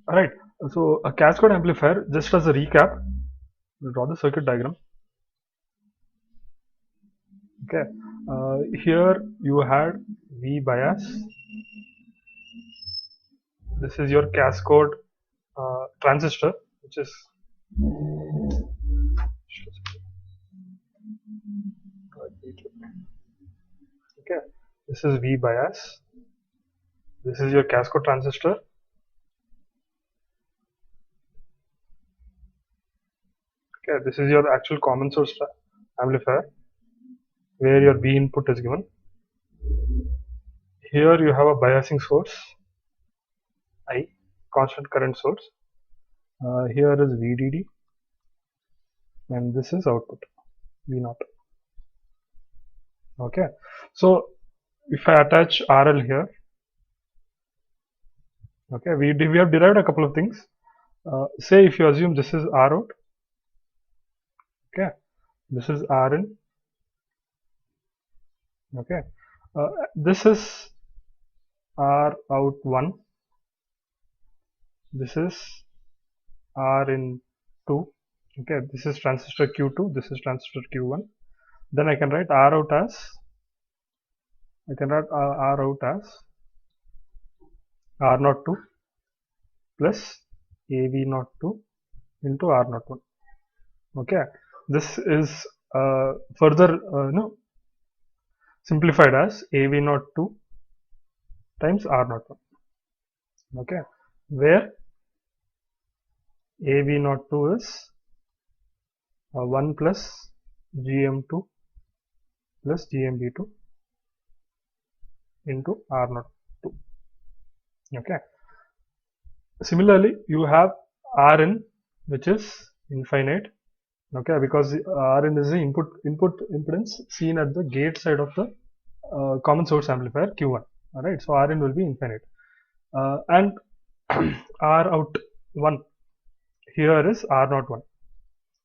Alright, so a cascade amplifier, just as a recap, we'll draw the circuit diagram. Okay, here you had V bias. This is your cascade transistor, which is okay. This is V bias. This is your cascade transistor. Okay, this is your actual common source amplifier where your B input is given. Here you have a biasing source, I, constant current source. Here is VDD, and this is output, V0. Okay, so if I attach RL here, okay, we have derived a couple of things. Say if you assume this is R out, okay, this is R in, okay, this is R out 1, this is R in 2, okay, this is transistor Q2, this is transistor Q1. Then I can write R out as, R out as R02 plus AV02 into R01. Okay, this is further simplified as AV02 times R01. Okay, where AV02 is 1 plus GM2 plus GMB2 into R02. Okay, similarly you have Rn, which is infinite. Okay, because Rn is the input impedance seen at the gate side of the common source amplifier Q1. Alright, so Rn will be infinite. And R out 1 here is R01.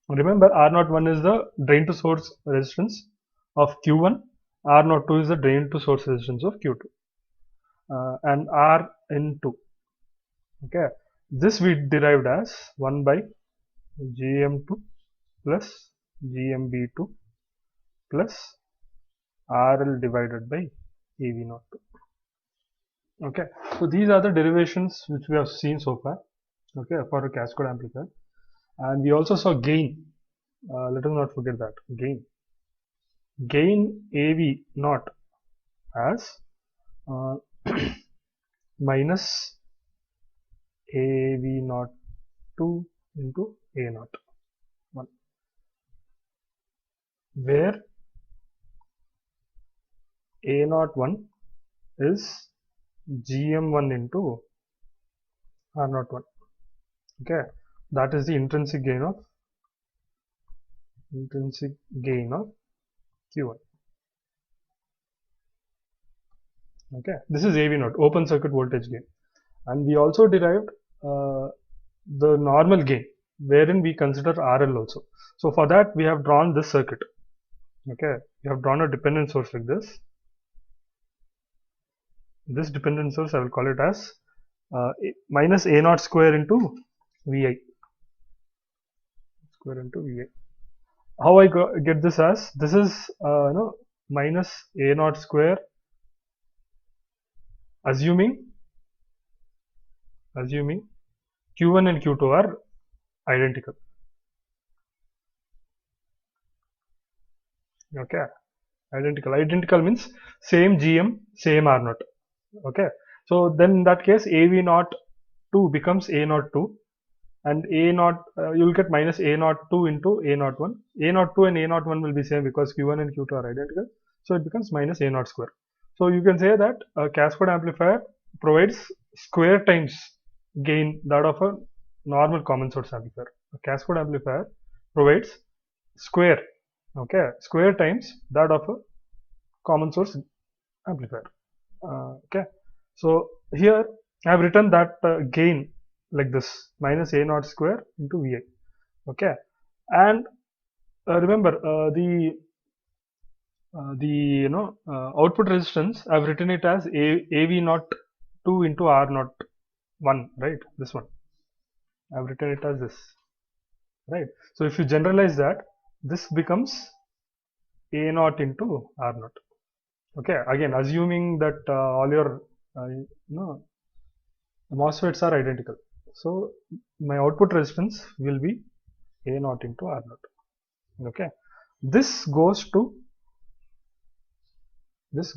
Remember, R01 is the drain to source resistance of Q1, R02 is the drain to source resistance of Q2. And Rn2, okay, this we derived as 1 by GM2 plus GMB2 plus RL divided by AV02. Okay, so these are the derivations which we have seen so far, okay, for a cascade amplifier. And we also saw gain. Let us not forget that gain AV0 as minus AV02 into A0 1, where A01 is GM1 into R01. Okay, that is the intrinsic gain of Q1. Okay, this is AV0, open circuit voltage gain, and we also derived the normal gain, wherein we consider RL also. So for that we have drawn this circuit. Okay, we have drawn a dependent source like this. This dependent source I will call it as minus A0 square into Vi square into Vi. How I get this as, this is minus A0 square, assuming Q1 and Q2 are identical. Okay, identical means same GM, same R0. Okay, so then in that case AV02 becomes A02, and A0 you will get minus A02 into A01. A02 and A01 will be same because Q1 and Q2 are identical, so it becomes minus A0 square. So you can say that a cascade amplifier provides square times gain that of a normal common source amplifier. A cascade amplifier provides square, okay, square times that of a common source amplifier. Okay, so here I have written that gain like this, minus A0 square into Vi. Okay, and remember the output resistance, I have written it as AV02 into R01, right, this one. I've written it as this, right? So if you generalize that, this becomes A naught into R naught. Okay, again assuming that all your no MOSFETs are identical. So my output resistance will be A naught into R naught. Okay, this goes to RL. This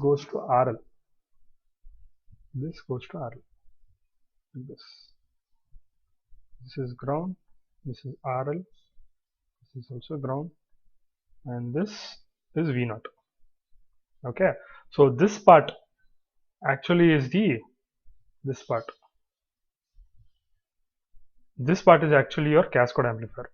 goes to RL. This is ground. This is RL. This is also ground, and this is V naught. Okay, so this part actually is this part. This part is actually your cascode amplifier.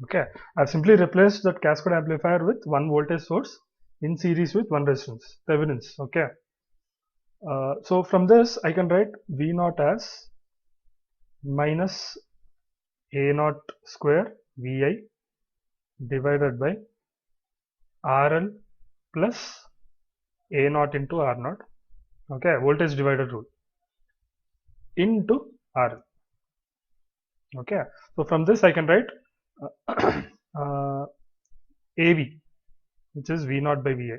Okay, I've simply replaced that cascode amplifier with one voltage source in series with one resistance, Thevenin's. Okay, so from this I can write V naught as minus A naught square Vi divided by RL plus A naught into R naught. Okay, voltage divider rule into RL. Okay, so from this I can write AV, which is V naught by Vi,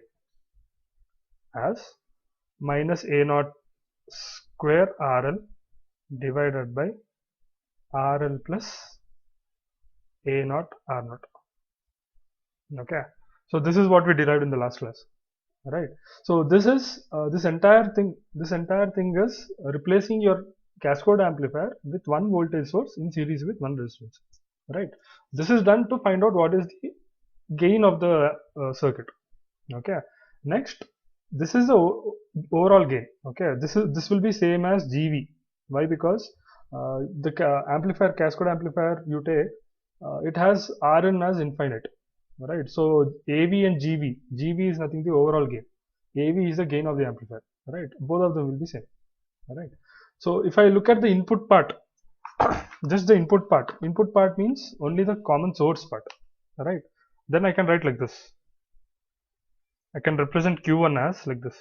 as minus A naught square RL divided by RL plus A naught R naught. Okay, so this is what we derived in the last class, right? So this is this entire thing is replacing your cascode amplifier with one voltage source in series with one resistance, right? This is done to find out what is the gain of the circuit. Okay, next, this is the overall gain. Okay, this will be same as GV. Why? Because the amplifier, cascode amplifier you take, it has Rn as infinite, right? So AV and GV is nothing, the overall gain. AV is the gain of the amplifier, right? Both of them will be same, right? So if I look at the input part, just the input part means only the common source part, right? Then I can write like this. I can represent Q1 as like this.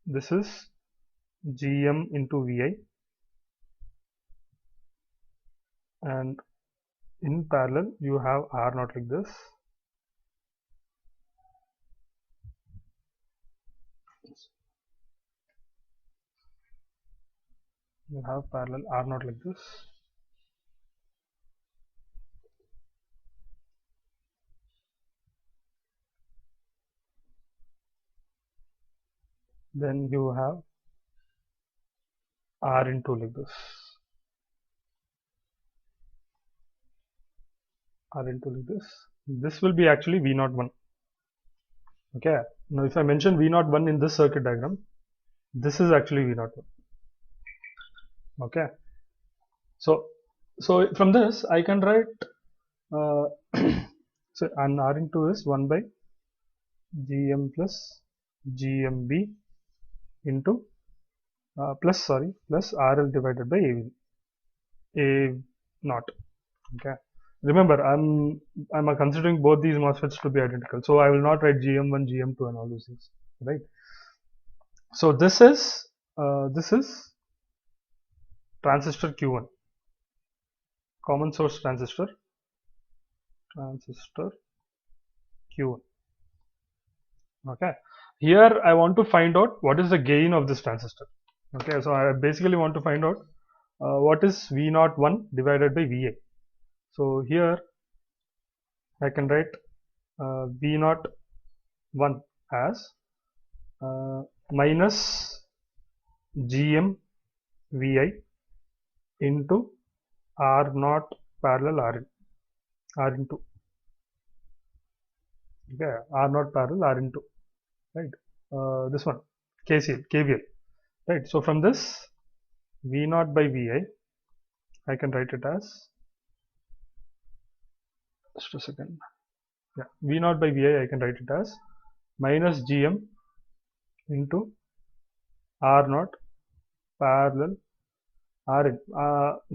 This is GM into Vi, and in parallel you have R naught like this. You have parallel R naught like this. Then you have R into like this. R into like this. This will be actually V01. Okay. Now if I mention V01 in this circuit diagram, this is actually V01. Okay. So from this I can write so and R into is 1 by GM plus GMB into plus RL divided by A naught. Okay. Remember, I'm considering both these MOSFETs to be identical, so I will not write GM1, GM2, and all those things, right? So this is transistor Q1, common source transistor Q1. Okay. Here I want to find out what is the gain of this transistor. Okay, so I basically want to find out what is V01 divided by Va. So here I can write V01 as minus GM Vi into R0 parallel R into. Okay, R0 parallel R into, right? This one, KVL, right? So from this V0 by Vi, I can write it as, just a second, yeah, V0 by Vi I can write it as minus GM into R0 parallel Rin.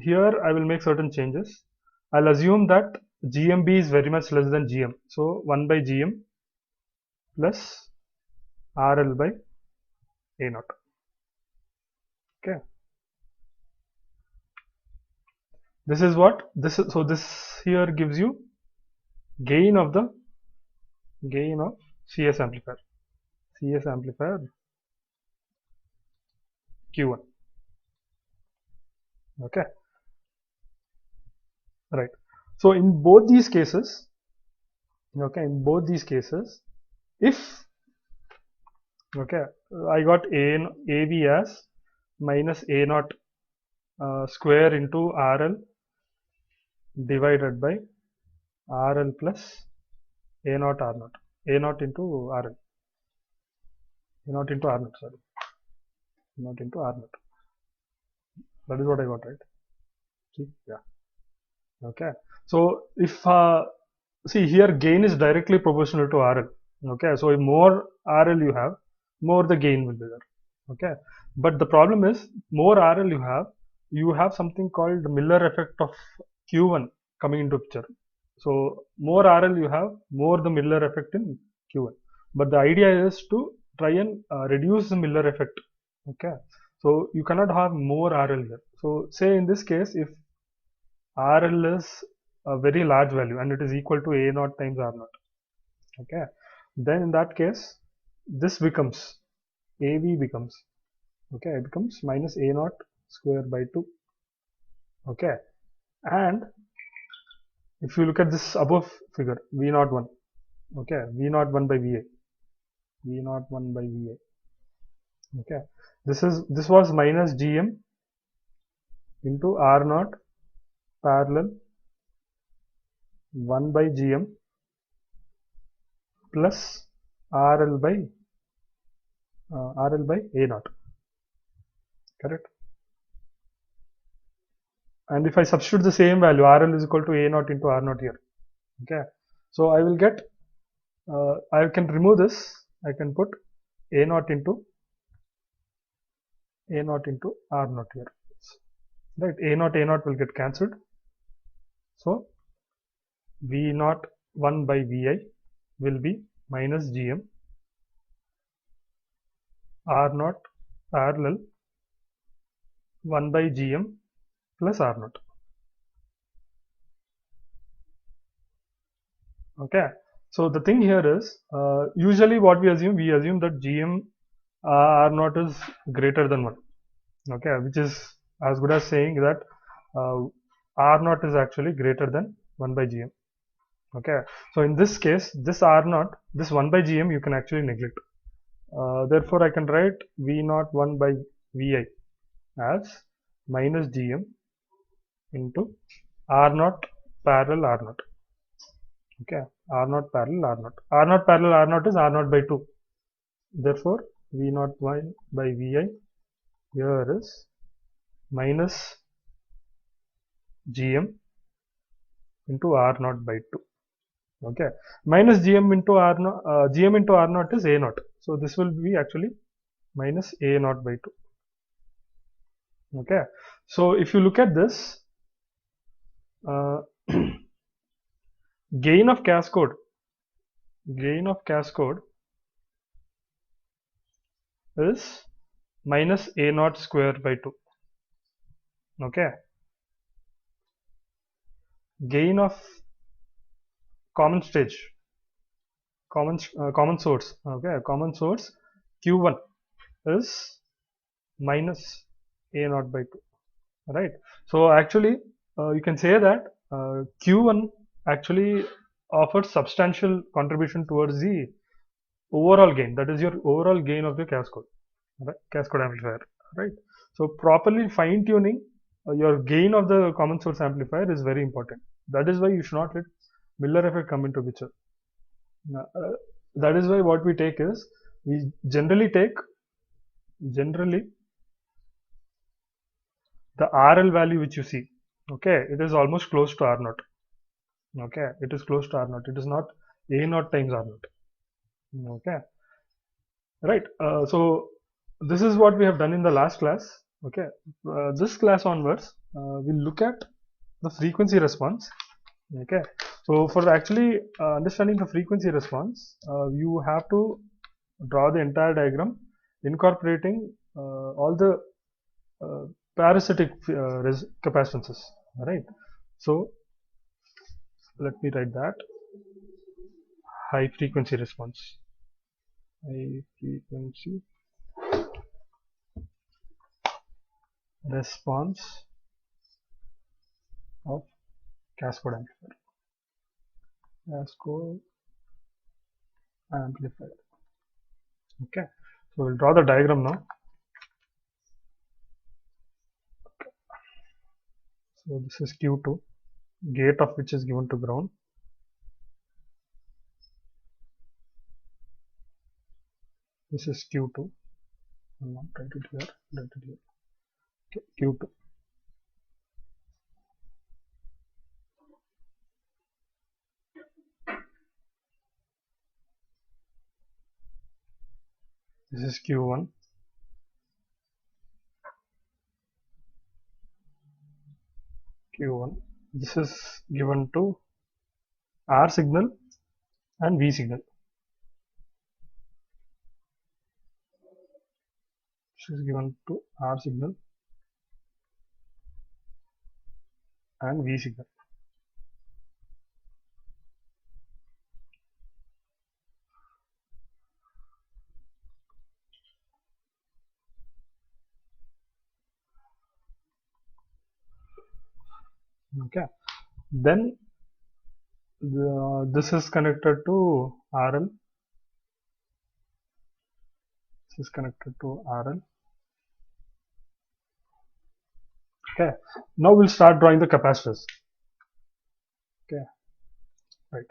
Here I will make certain changes. I'll assume that GMB is very much less than GM, so 1 by GM plus RL by A0. Okay, this is what this is. So this here gives you gain of CS amplifier, Q1. Okay, right. So in both these cases, if okay, I got AV as minus A naught square into RL divided by RL plus A naught R naught, A naught into RL, A naught into R naught, sorry, A naught into R naught. That is what I got, right? See, yeah. Okay. So if see here, gain is directly proportional to RL. Okay. So if more RL you have, more the gain will be there. Okay. But the problem is, more RL you have something called Miller effect of Q1 coming into picture. So more RL you have, more the Miller effect in Q1. But the idea is to try and reduce the Miller effect. Okay. So you cannot have more RL here. So say in this case, if RL is a very large value and it is equal to A naught times R naught. Okay. Then in that case, this becomes AV becomes, okay, it becomes minus A naught square by 2. Okay. And if you look at this above figure, V naught 1, okay, V naught 1 by VA, V naught 1 by VA. Okay. This was minus GM into R naught parallel 1 by GM plus RL by A naught, correct? And if I substitute the same value, RL is equal to A naught into R naught here. Okay, so I will get I can remove this. I can put A naught into R naught here, right? A naught will get cancelled. So V naught 1 by VI will be minus GM R naught parallel 1 by GM plus R naught. Okay, so the thing here is usually what we assume that GM R naught is greater than 1. Okay, which is as good as saying that R naught is actually greater than 1 by GM. Okay, so in this case, this R naught, this 1 by GM you can actually neglect. Therefore, I can write V naught 1 by VI as minus GM into R naught parallel R naught. Okay, R naught parallel R naught. R naught parallel R naught is R naught by 2. Therefore, V naught 1 by VI here is minus GM into R naught by 2. Okay, minus GM into R naught, GM into R naught is A naught. So this will be actually minus A naught by 2. Okay, so if you look at this, gain of cascode is minus A naught square by 2. Okay, gain of common source, okay, common source Q1 is minus A naught by 2, right? So actually you can say that Q1 actually offers substantial contribution towards the overall gain, that is your overall gain of the cascode, right? Cascode amplifier, right? So properly fine tuning your gain of the common source amplifier is very important. That is why you should not let Miller effect come into picture. That is why what we take is, we generally take the RL value which you see, okay, it is almost close to R naught. Okay, it is close to R naught. It is not A naught times R naught. Okay, right. So this is what we have done in the last class. Okay, this class onwards we'll look at the frequency response. Okay, so for actually understanding the frequency response, you have to draw the entire diagram incorporating all the parasitic capacitances, right? So let me write that: high frequency response, high frequency response of cascode amplifier. Cascode amplifier. Okay, so we'll draw the diagram now. So this is Q2, gate of which is given to ground. This is Q2. I'll not write it here. Write it here. Okay, Q2. This is Q1. Q1. This is given to R signal and V signal. This is given to R signal and V signal. Okay, then this is connected to RL. This is connected to RL. Okay, now we'll start drawing the capacitors. Okay, right.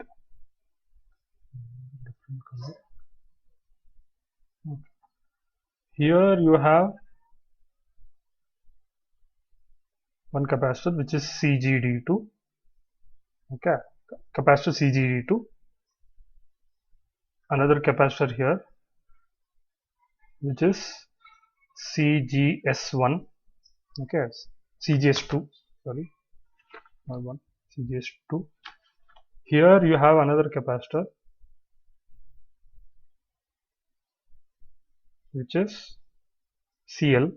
Different color. Okay. Here you have one capacitor which is CGD2. Okay, capacitor CGD2. Another capacitor here which is CGS1. Okay, CGS2. Sorry, not one. CGS2. Here you have another capacitor which is CL.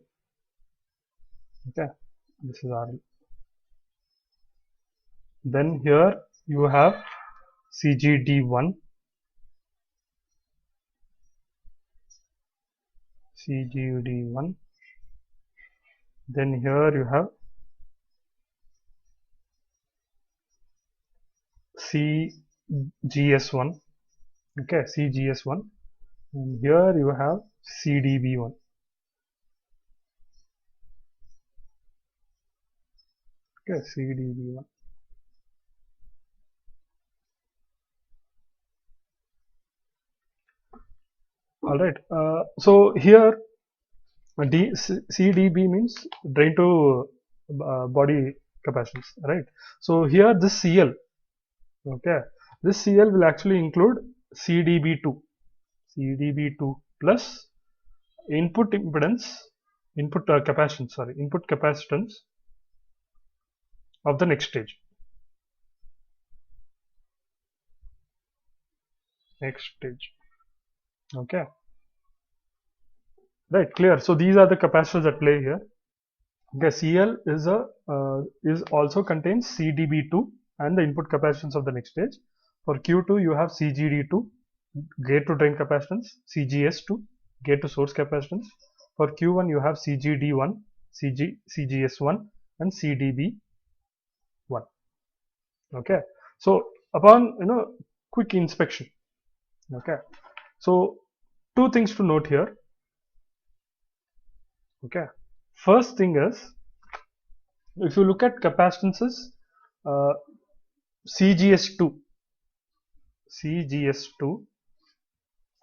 Okay, this is RL. Then here you have CGD1. CGD1. Then here you have CGS1. Okay, CGS1. And here you have CDB1. Okay, CDB1. All right. So here CDB means drain to body capacitance, right? So here this CL, okay, this CL will actually include CDB2 plus input impedance, input capacitance, sorry, input capacitance of the next stage. Okay, right, clear. So these are the capacitors at play here. Okay, CL is also contains CDB2 and the input capacitance of the next stage. For Q2 you have CGD2, gate to drain capacitance, CGS2, gate to source capacitance. For Q1 you have CGD1, CGS1 and CDB1. Okay, so upon quick inspection, okay, so two things to note here. Okay, first thing is, if you look at capacitances, CGS2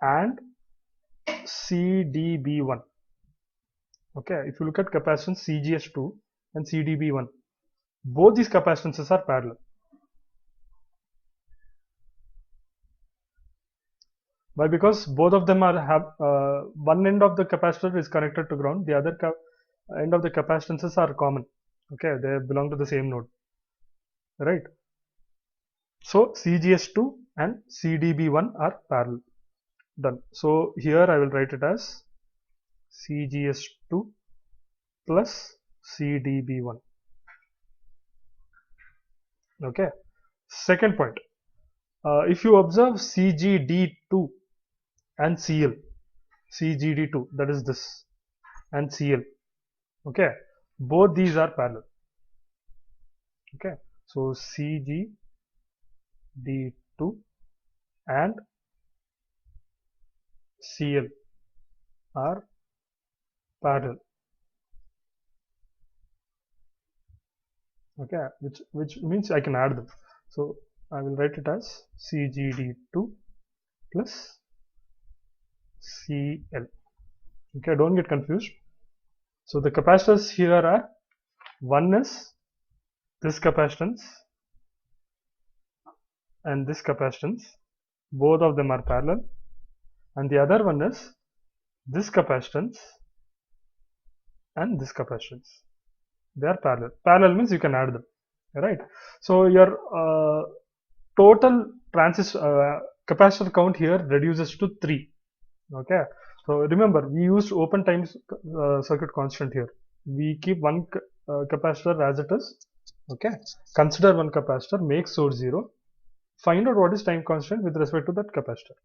and CDB1. Okay, if you look at capacitance CGS2 and CDB1, both these capacitances are parallel. Why? Because both of them have one end of the capacitor is connected to ground, the other end of the capacitances are common. Okay, they belong to the same node, right? So CGS2 and CDB1 are parallel. Done. So here I will write it as CGS2 plus CDB1. Okay. Second point, if you observe CGD2 and CL, CGD2, that is this, and CL, okay, both these are parallel. Okay, so CGD2 and CL are parallel. Okay, which means I can add them. So I will write it as CGD2 plus CL. Okay, don't get confused. So the capacitors here are, one is this capacitance and this capacitance, both of them are parallel, and the other one is this capacitance and this capacitance. They are parallel. Parallel means you can add them, right? So your total capacitor count here reduces to 3. Okay, so remember, we used open times circuit constant here. We keep one capacitor as it is. Okay, consider one capacitor, make source 0, find out what is time constant with respect to that capacitor.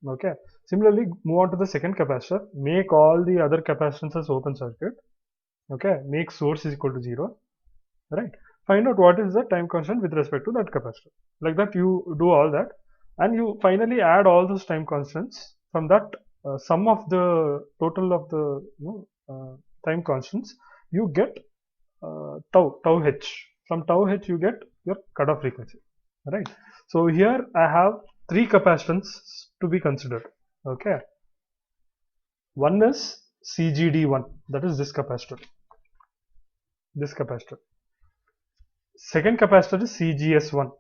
Okay, similarly move on to the second capacitor, make all the other capacitances open circuit. Okay, make source is equal to 0, right? Find out what is the time constant with respect to that capacitor. Like that, you do all that, and you finally add all those time constants. From that sum of the total of the time constants, you get tau h. From tau h you get your cutoff frequency, right? So here I have 3 capacitance to be considered. Okay, one is CGD1, that is this capacitor. Second capacitor is CGS1.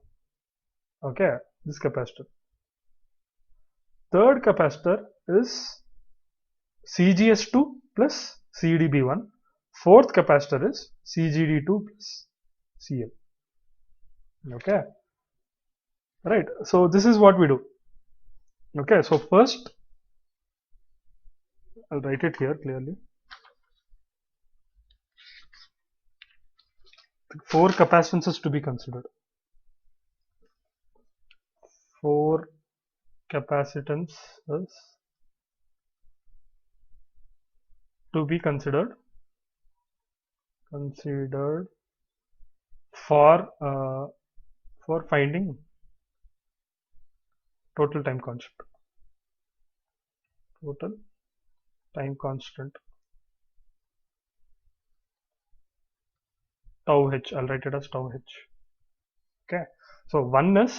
Okay, this capacitor. Third capacitor is CGS2 plus CDB1. Fourth capacitor is CGD2 plus CL. Okay, right? So this is what we do. Okay, so first I'll write it here clearly. 4 capacitances to be considered. 4 capacitances to be considered for finding total time constant. Total time constant tau h. I'll write it as tau h. Okay, so one is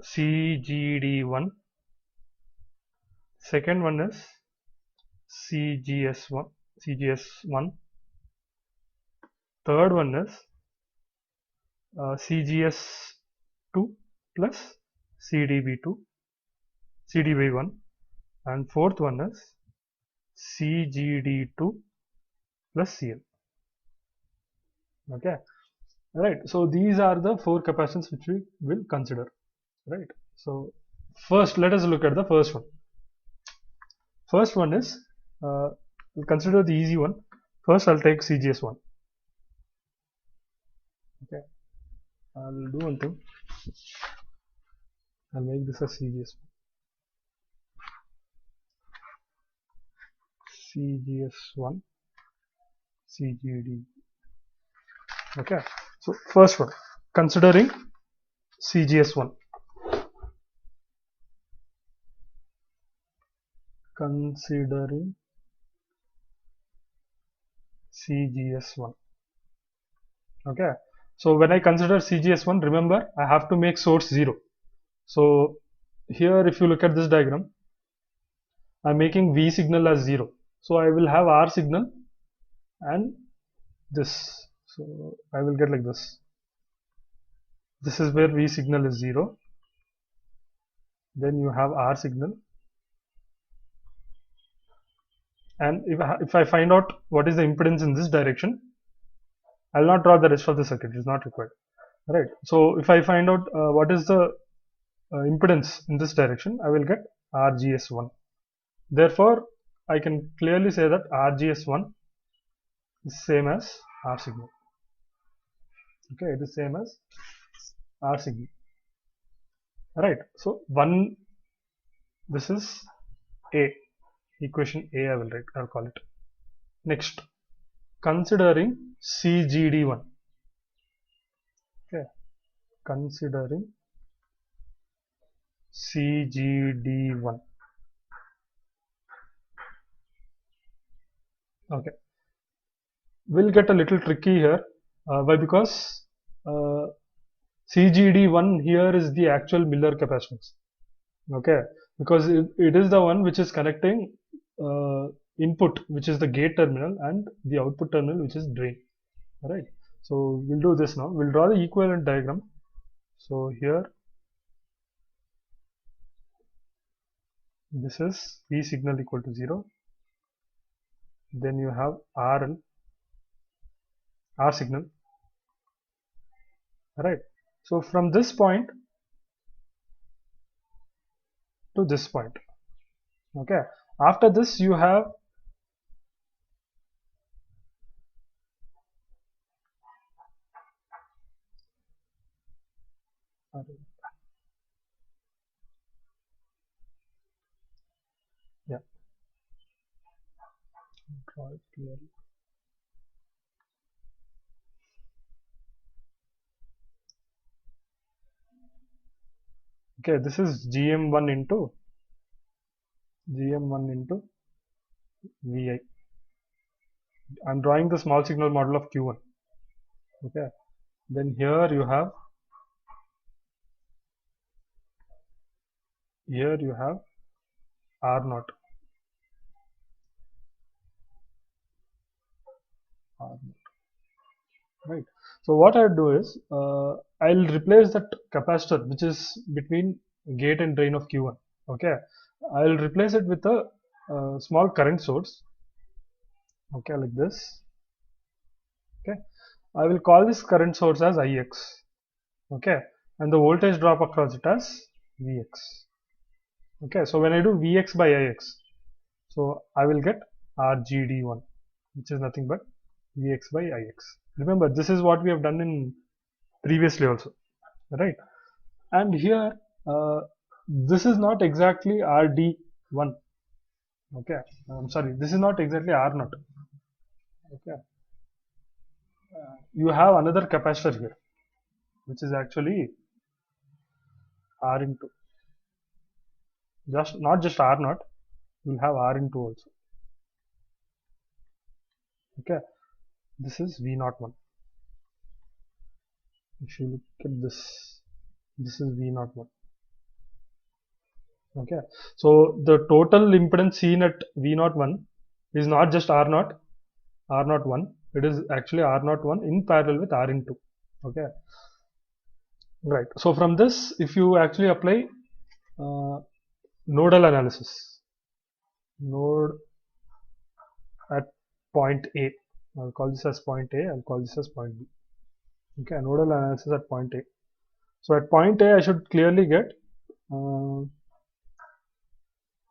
CGD1, second one is CGS1, third one is CGS2 plus CDB1, and fourth one is CGD2 plus CL. Okay, right? So these are the 4 capacitance which we will consider, right? So first let us look at the first one. First one is, we'll consider the easy one. First I'll take CGS1. Okay, I'll do one thing. I'll make this a CGS1. CGS1 CGD. Okay, so first one, considering CGS1. Considering CGS1. Okay, so when I consider CGS1, remember I have to make source 0. So here if you look at this diagram, I'm making V signal as 0. So I will have R signal and this. So I will get like this. This is where V signal is 0. Then you have R signal. And if I find out what is the impedance in this direction, I will not draw the rest of the circuit. It is not required. Right. So if I find out what is the impedance in this direction, I will get RGS1. Therefore, I can clearly say that RGS1 is same as R signal. Okay, it is same as R signal. Right. So one, this is A, equation A. I will write. I'll call it. Next, considering CGD1. Okay, considering CGD1. Okay, we'll get a little tricky here. Why? Because CGD1 here is the actual Miller capacitance. Okay, because it is the one which is connecting input, which is the gate terminal, and the output terminal, which is drain. Alright, so we'll do this now. We'll draw the equivalent diagram. So here, this is V signal equal to 0. Then you have R signal. Alright, so from this point to this point. Okay, after this you have yeah, draw it clearly. Okay, this is GM1 into VI. I'm drawing the small signal model of Q1. Okay, then here you have R naught. Right. So what I'll do is I'll replace that capacitor which is between gate and drain of Q1. Okay, I'll replace it with a small current source. Okay, like this. Okay, I will call this current source as IX. Okay, and the voltage drop across it as Vx. Okay, so when I do Vx by Ix, so I will get RGD1, which is nothing but Vx by Ix. Remember, this is what we have done in previously also, right? And here, this is not exactly RD1. Okay, I'm sorry, this is not exactly R0. Okay, you have another capacitor here, which is actually R into, not just R0, you'll have R into also. Okay, this is V01. If you look at this, this is V01. Okay, so the total impedance seen at V01 is not just R01, it is actually R01 in parallel with R into. Okay, right. So from this, if you actually apply nodal analysis, node at point A, I'll call this as point A, I'll call this as point B. Okay, nodal analysis at point A. So at point A, I should clearly get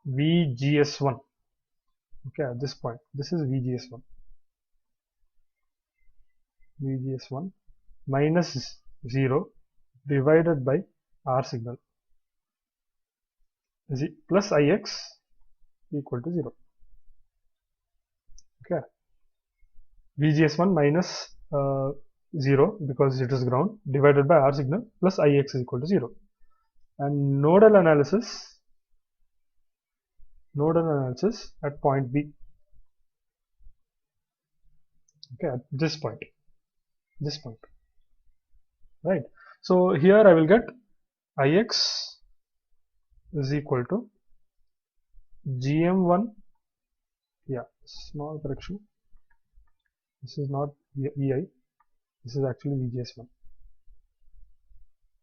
VGS1. Okay, at this point, this is VGS1. VGS1 minus 0 divided by R signal is plus Ix equal to 0. Okay, VGS1 minus 0 because it is ground divided by R signal plus Ix is equal to 0. And nodal analysis at point B. Okay, at this point, right? So here I will get Ix is equal to GM1, yeah, small correction, this is not VI, this is actually VGS1.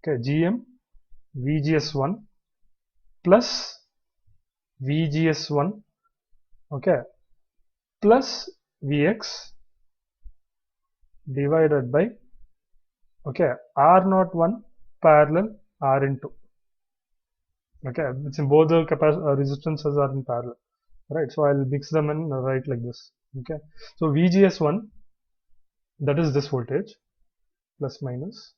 Okay, GM VGS1 plus VGS1, okay, plus Vx divided by, okay, R01 parallel R into. Okay, it's in both the resistances are in parallel, right? So I'll mix them and write like this. Okay, so VGS1 that is this voltage, plus minus,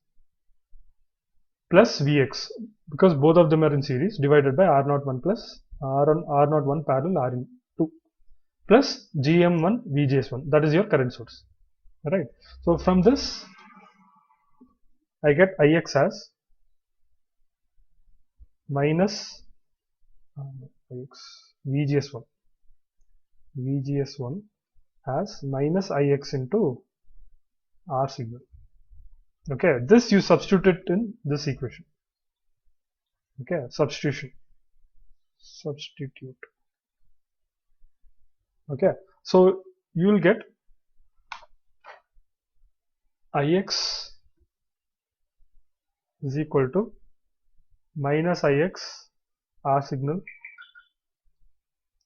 plus Vx, because both of them are in series, divided by R01 plus R01 parallel Rin2 plus GM1 VGS1, that is your current source, right? So from this I get Ix as minus VGS1 as minus Ix into R signal. Okay, this you substitute it in this equation. Okay, substitute. Okay, so you will get Ix is equal to minus Ix R signal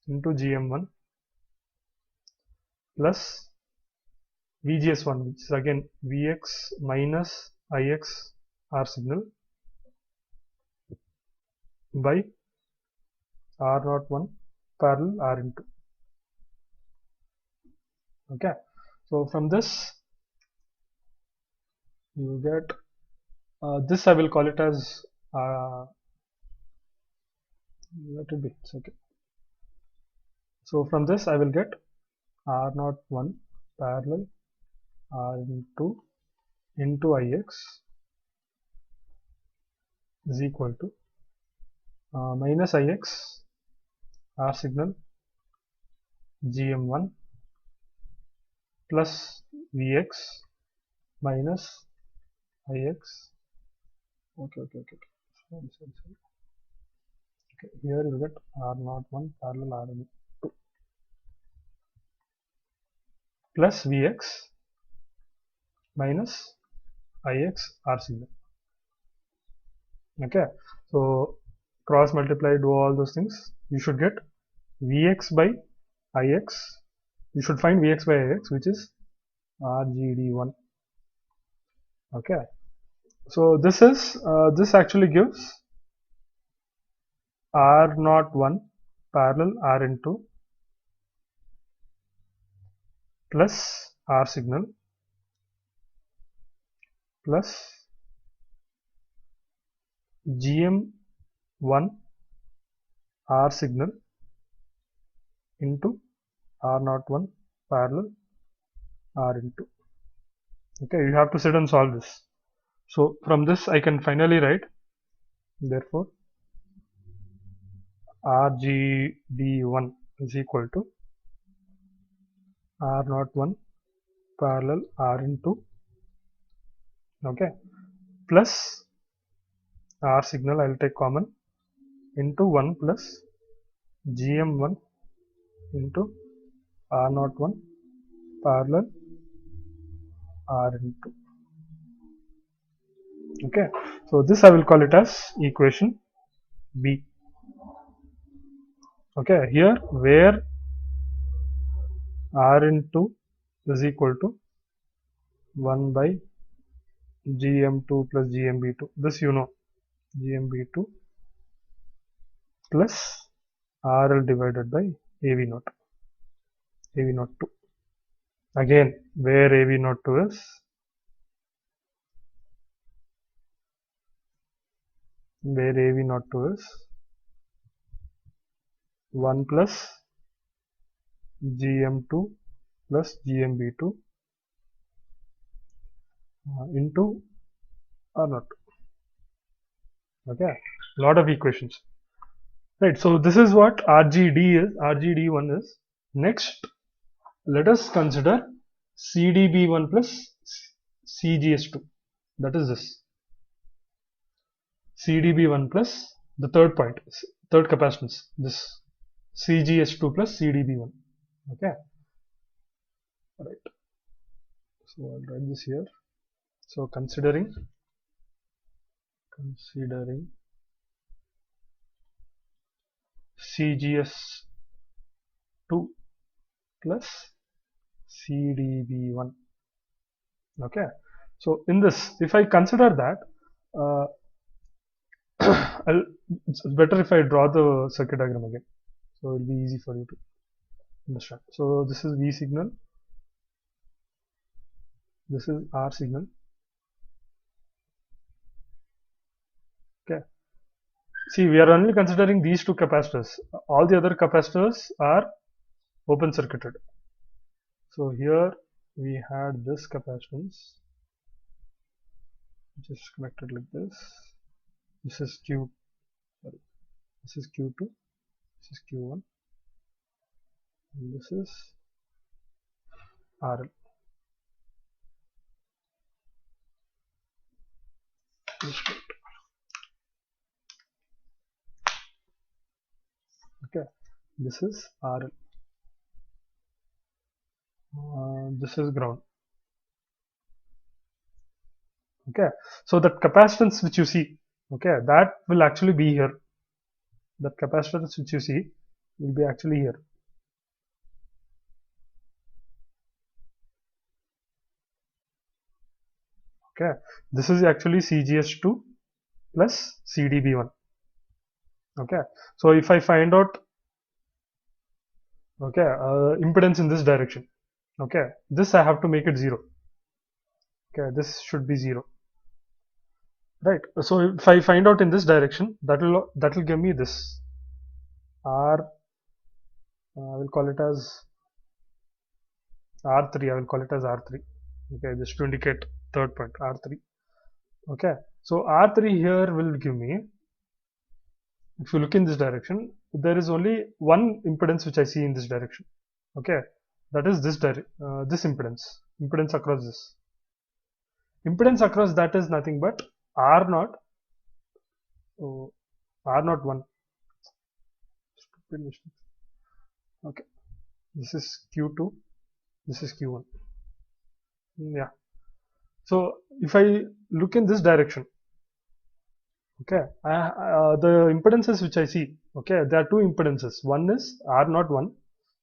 into GM1 plus VGS1, which is again Vx minus Ix R signal by R01 parallel Rin2. Okay, so from this you get this, I will call it as let it be, it's okay. So from this I will get R01 parallel Rin2 into Ix is equal to minus Ix R signal GM1 plus Vx minus Ix. Okay. Okay, here you get R01 parallel Rin2 plus Vx minus Ix R signal. Okay, so cross multiply, do all those things, you should get Vx by Ix. You should find Vx by Ix, which is RGD1. Okay, so this is this actually gives R01 parallel Rin2 plus R signal plus GM1 R signal into R01 parallel Rin2. Okay, you have to sit and solve this. So from this I can finally write, therefore RGD1 is equal to R01 parallel Rin2, okay, plus R signal I will take common into 1 plus GM1 into R01 parallel Rin2. Okay, so this I will call it as equation B. Okay, here where Rin2 is equal to 1 by GM2 plus GMB2, this you know, GMB2 plus RL divided by AV0, AV02. Again, where AV02 is 1 plus GM2 plus GMB2 into R0. Okay, lot of equations, right? So this is what RGD is, RGD1 is. Next, let us consider CDB1 plus CGS2. That is this CDB1 plus the third point, third capacitance, this CGS2 plus CDB1. Okay, right. So I'll write this here. So considering CGS2 plus CDB1. Okay, so in this, if I consider that, it's better if I draw the circuit diagram again, so it will be easy for you to understand. So this is V signal, This is R signal. Okay. See, we are only considering these two capacitors. All the other capacitors are open circuited. So here we had this capacitance, which is connected like this. This is Q. Sorry, this is Q2. This is Q1. And this is RL. Okay, this is RL. This is ground. Okay, so that capacitance which you see, okay, that will actually be here. That capacitance which you see will be actually here. Okay, this is actually CGS2 plus CDB1. Okay, so if I find out, okay, impedance in this direction, okay, this I have to make it 0. Okay, this should be 0, right? So if I find out in this direction, that will give me this R. I will call it as R3. I will call it as R3. Okay, just to indicate third point, R3. Okay, so R3 here will give me, if you look in this direction, there is only one impedance which I see in this direction. Okay, that is this this impedance across this. Impedance across that is nothing but R0, R01. Stupid mistake. Okay, this is Q2, this is Q1. Yeah. So if I look in this direction, okay, the impedances which I see, okay, there are two impedances. One is R01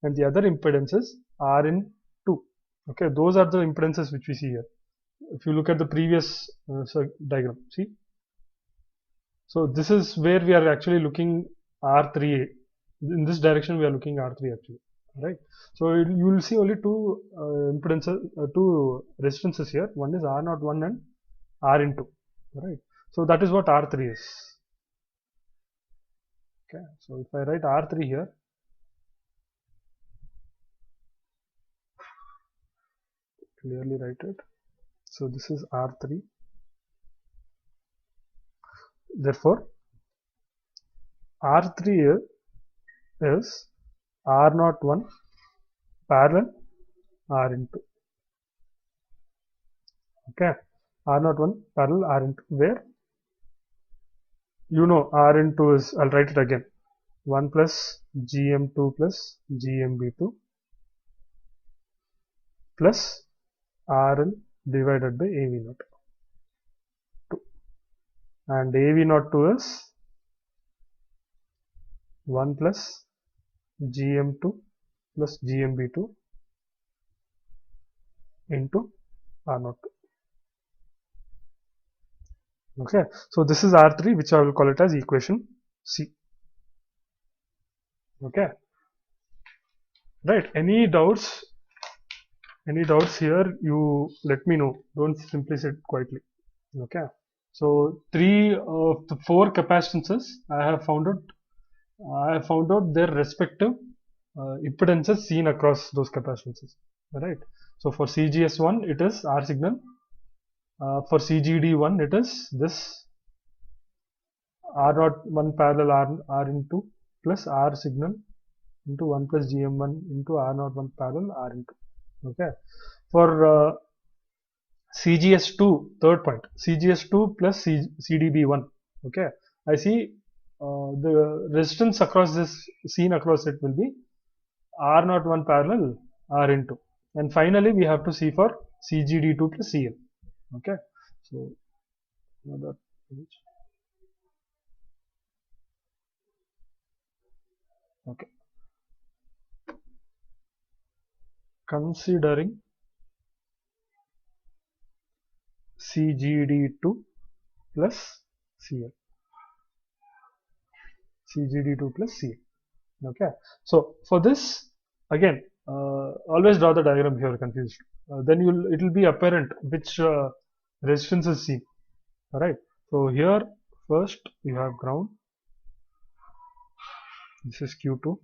and the other impedance is Rn2. Okay, those are the impedances which we see here. If you look at the previous diagram, see. So this is where we are actually looking R3. In this direction we are looking R3 actually, right? So you will see only two impedances, two resistances here. One is R01 and Rn2, right? So that is what R3 is. Okay, so if I write R3 here, clearly write it. So this is R3. Therefore, R3 is R01 parallel Rn2. Okay, R01 parallel Rn2, where you know Rn2 is, I'll write it again, 1 plus Gm2 plus Gmb2 plus Rl divided by AV0, 2, and AV02 is 1 plus Gm2 plus Gmb2 into R02. Okay, so this is R3, which I will call it as equation C. Okay, right? Any doubts here, you let me know. Don't simply sit quietly. Okay, so 3 of the 4 capacitances I have found out their respective impedances seen across those capacitances, right? So for CGS1 it is R signal, for CGD1 it is this R01 parallel Rn2 plus R signal into 1 plus Gm1 into R01 parallel Rn2. Okay, for CGS2, third point, CGS2 plus CDB1. Okay, I see the resistance across this, seen across it, will be R01 parallel Rn2. And finally we have to see for CGD2 plus CL. Okay, so another page. Okay, considering CGD2 plus CL, CGD2 plus CL. Okay, so for this, again always draw the diagram if you are confused. Then it will be apparent which resistance is seen. Alright, so here first you have ground, this is Q2,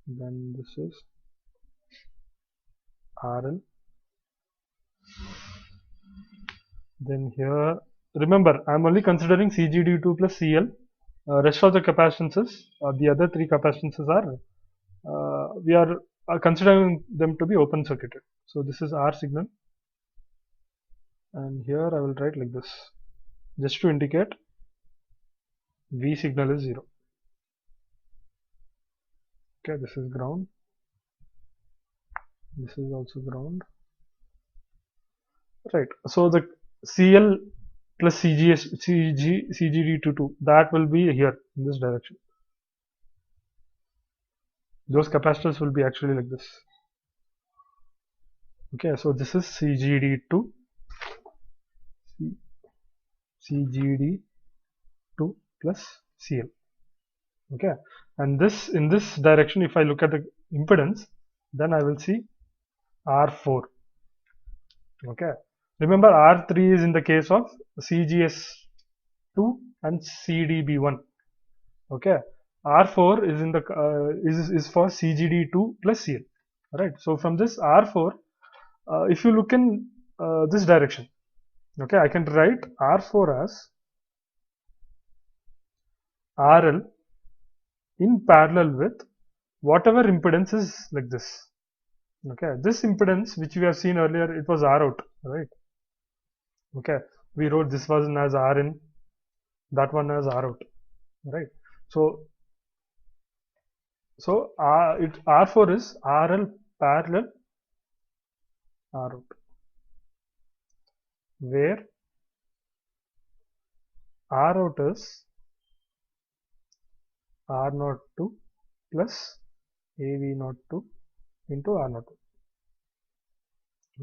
then this is RL, then here remember I am only considering CGD2 plus CL. Rest of the capacitances, the other three capacitances are we are considering them to be open circuited. So this is R signal, and here I will write like this just to indicate V signal is 0. Okay, this is ground, this is also ground, right? So the CL plus CGD22, that will be here in this direction. Those capacitors will be actually like this. Okay, so this is CGD2 plus CL. Okay, and this in this direction, if I look at the impedance, then I will see R4. Okay, remember R3 is in the case of CGS2 and CDB1. Okay, R4 is in the is for CGD2 plus CL. Right. So from this R4, if you look in this direction, okay, I can write R4 as RL in parallel with whatever impedance is like this. Okay, this impedance which we have seen earlier, it was R out, right? Okay, we wrote this one as R in, that one as R out, right? So R4 is RL parallel R out, where R out is R02 plus AV02 into R02.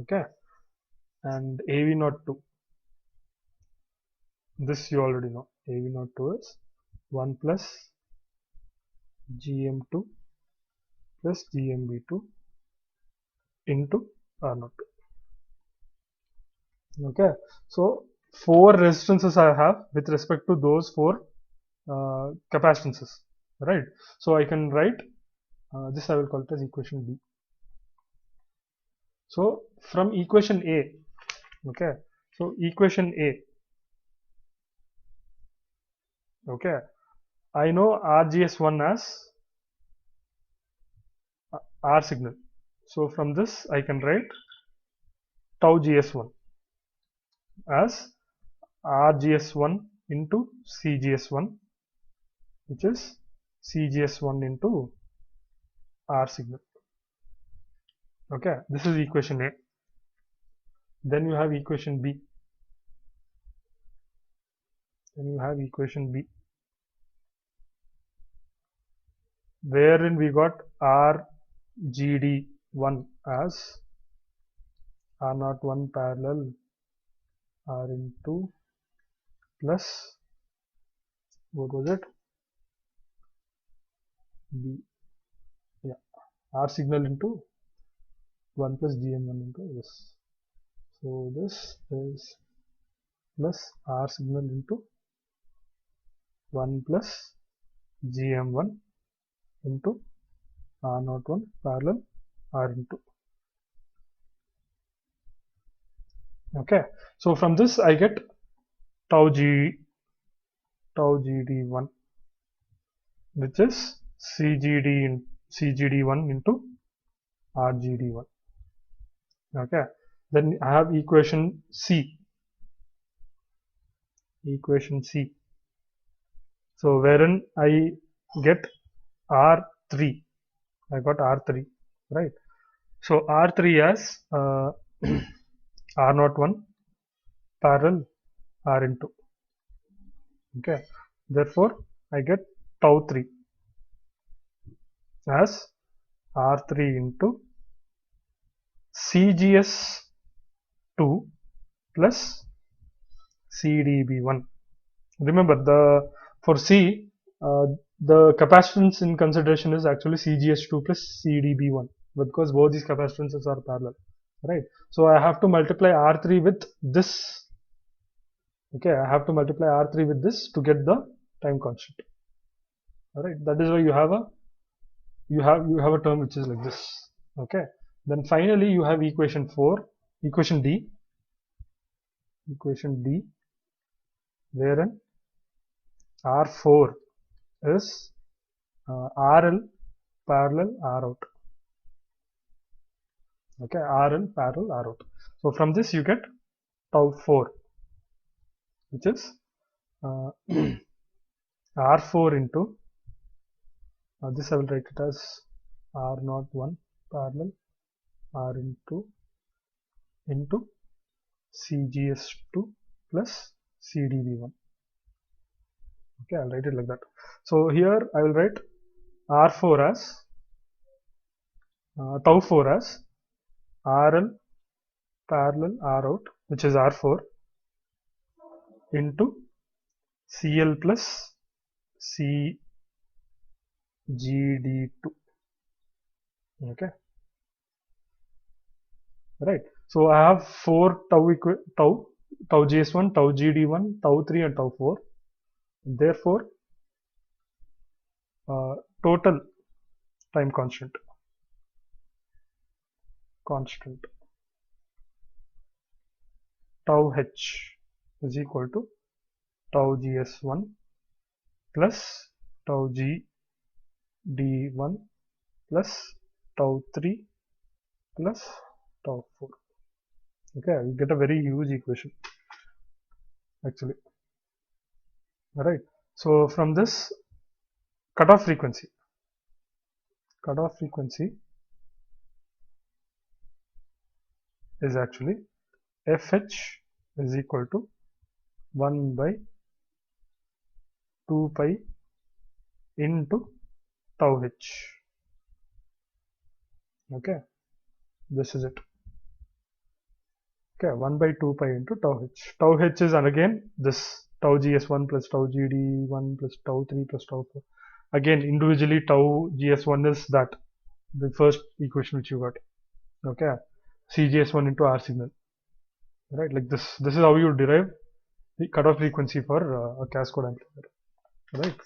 Okay, and AV02, this you already know, AV02 is 1 plus GM2 plus GMB2 into R02. Okay, so 4 resistances I have with respect to those 4 capacitances, right? So I can write this, I will call it as equation B. So from equation A, okay, so equation A, okay, I know RGS1 as R signal. So from this I can write tau GS1 as RGS1 into CGS1, which is CGS1 into R signal. Okay, this is equation A. Then you have equation B. Wherein we got RGD1 as R01 parallel R into plus, what was it? B, yeah, R signal into 1 plus GM1 into this. So this is plus R signal into 1 plus GM1 into R01 parallel R into. Okay, so from this I get tau GD1, which is CGD1 into RGD1. Okay, then I have equation C. So wherein I get R3, I got R3, right? So R3 as R01 parallel R into. Okay, therefore I get tau 3 as R3 into CGS2 plus CDB1. Remember, for C, the capacitance in consideration is actually CGS2 plus CDB1, because both these capacitances are parallel, right? So I have to multiply R3 with this. Okay, I have to multiply R3 with this to get the time constant. All right, that is why you have a term which is like this. Okay, then finally you have equation D, wherein R4 is RL parallel R out. Okay, RL parallel R out. So from this you get tau 4, which is R4 into this I will write it as R01 parallel R into CGS2 plus CDB1. Okay, I'll write it like that. So here I will write R4 as tau 4 as RL parallel R out, which is R4, into CL plus CGD2. Okay, right. So I have 4 tau GS1, tau GD1, tau 3 and tau 4. Therefore, total time constant tau h is equal to tau GS1 plus tau GD1 plus tau 3 plus tau 4. Okay, you get a very huge equation actually. Alright, so from this cutoff frequency is actually fh is equal to 1 by 2 pi into tau h. Okay, this is it. Okay, 1 by 2 pi into tau h. Tau h is, and again this tau gs1 plus tau gd1 plus tau 3 plus tau 4. Again, individually tau gs1 is that, the first equation which you got. Okay, CGS1 into R signal. Right, like this. This is how you derive the cutoff frequency for a cascode amplifier. Right.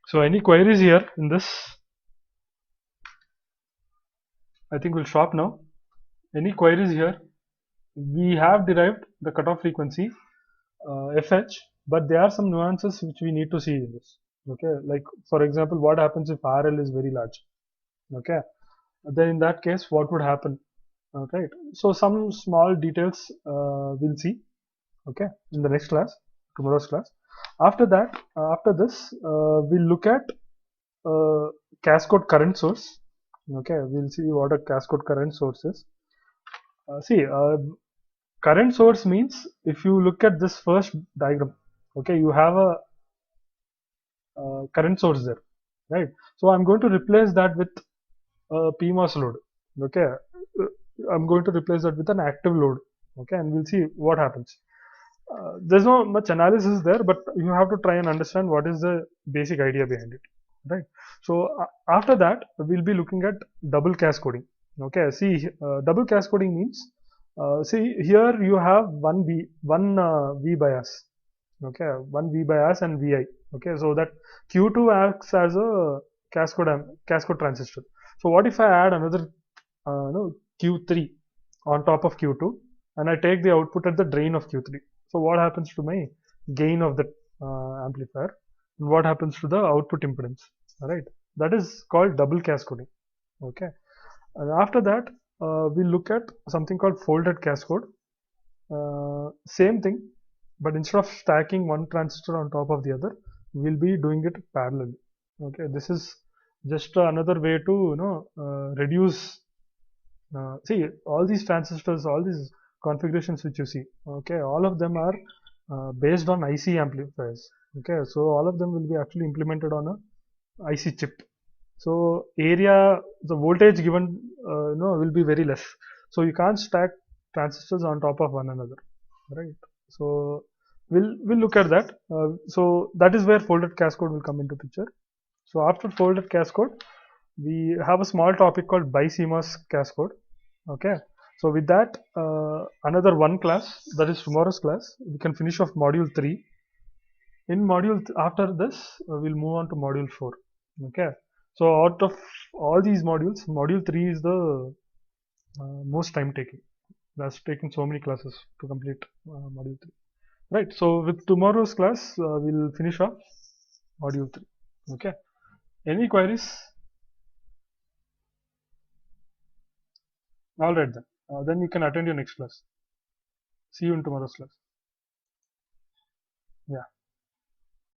So any queries here in this? I think we'll stop now. Any queries here? We have derived the cutoff frequency FH, but there are some nuances which we need to see in this. Okay, like for example, what happens if RL is very large? Okay, then in that case, what would happen? Right. So some small details we'll see. Okay, in the next class, tomorrow's class. After that, after this, we'll look at cascode current source. Okay, we'll see what a cascode current source is. Current source means, if you look at this first diagram, okay, you have a current source there, right? So I'm going to replace that with a PMOS load. Okay, I'm going to replace that with an active load. Okay, and we'll see what happens. There's no much analysis there, but you have to try and understand what is the basic idea behind it, right? So after that, we'll be looking at double cascoding. Okay, see, double cascoding means, see here you have one V bias. Okay, one V bias and Vi. Okay, so that Q2 acts as a cascode transistor. So what if I add another Q3 on top of Q2, and I take the output at the drain of Q3? So what happens to my gain of the amplifier, and what happens to the output impedance? All right, that is called double cascoding. Okay, and after that we look at something called folded cascode. Same thing, but instead of stacking one transistor on top of the other, we'll be doing it parallelly. Okay, this is just another way to reduce. See, all these transistors, all these configurations which you see, okay, all of them are based on IC amplifiers. Okay, so all of them will be actually implemented on a IC chip. So area, the voltage given will be very less. So you can't stack transistors on top of one another, right? So we'll look at that. So that is where folded cascode will come into picture. So after folded cascode, we have a small topic called BiCMOS cascode. Okay, so with that, another one class, that is tomorrow's class, we can finish off module 3. In after this, we'll move on to module 4. Okay, so out of all these modules, module 3 is the most time taking. That's taking so many classes to complete module 3. Right, so with tomorrow's class, we'll finish off module 3. Okay, any queries? All right, then you can attend your next class. See you in tomorrow's class. Yeah.